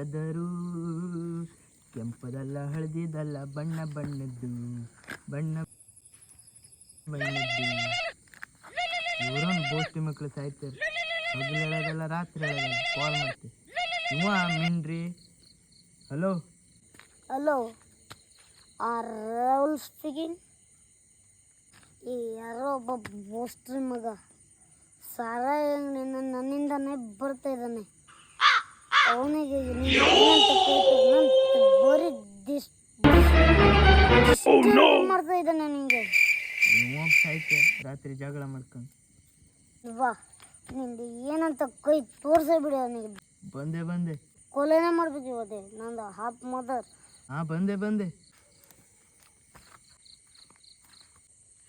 ಆದರೂ ಕೆಂಪದಲ್ಲ ಹಳದಿದಲ್ಲ ಬಣ್ಣ ಬಣ್ಣದ್ದು ಬಣ್ಣ ಬಣ್ಣದ್ದು. ಇವರೊಂದು ಬೋಸ್ಟಿ ಮಕ್ಕಳು ಸಾಯ್ತಾರೆ. ಹಗಲು ಹೇಳೋದಲ್ಲ ರಾತ್ರಿ ಹೇಳೋದಲ್ಲ. ಕಾಲ್ ಮಾಡ್ತೆ ಇವ ಮಿನ್ರಿ. Hello hello, Rahul speaking. ಈ ಯಾರೋ ಒಬ್ಬ ಬೋಸ್ಟ್ರಿ ಮಗ ಸಾರಾಯಿ ನನ್ನಿಂದನೇ ಬರ್ತಾ ಇದ್ದಾನೆ. ಅವನಿಗೆ ಬರೀ ಮಾಡ್ತಾ ಇದ್ದಾನೆ. ನಿಂಗೆ ಸಾಯ್ತೆ ರಾತ್ರಿ ಜಗಳ ಮಾಡ್ಕೊಂಡು. ಬಾ, ನಿಂದು ಏನಂತ ಕೈ ತೋರ್ಸೇ ಬಿಡಿ ಅವನಿಗೆ. ಬಂದೆ ಕೊಲೆನೇ ಮಾಡ್ಬೇಕು ಇವತ್ತೆ ನಂದು ಹಾಫ್ ಮದರ್. ಹಾ ಬಂದೆ.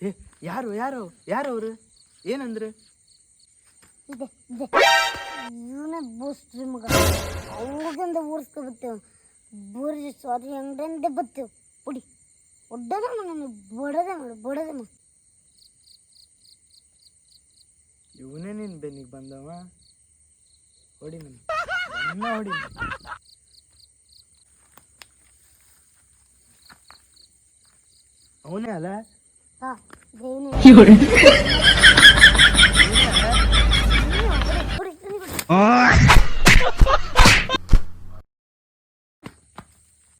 ಏ ಯಾರು ಅವರು ಏನಂದ್ರೆ? ಇದೆ ಇವನೇ ಬೋಸ್ಟ್ರಿ ಮಗ. ಅವ್ರಿಗಿಂದ ಊರ್ಸ್ಕೊಬತ್ತೇವೆ. ಬೋರಿ ಸಾರಿ ಅಂಗಡಿಯಿಂದ ಬತ್ತೇವೆ. ಪುಡಿ ಒಡ್ಡದೆ ನಾನು ಬಡದೆ ಮಾಡು. ಇವನೇ ನಿನ್ ಬೆನ್ನಿಗೆ ಬಂದವ. ಹೊಡಿ ಮನೆ ಹೊಡಿ. ಅವನೇ ಅಲ್ಲ?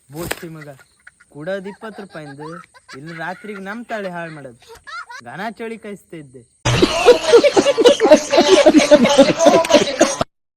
ಬೋಸ್ಟಿ ಮಗ ಕುಡೋದು 20 ರೂಪಾಯಿಂದು. ಇಲ್ಲಿ ರಾತ್ರಿಗೆ ನಮ್ಮ ತಾಳೆ ಹಾಳು ಮಾಡೋದು. ಗಾನ ಚಳಿ ಕಾಯಿಸ್ತಾ ಇದ್ದೆ.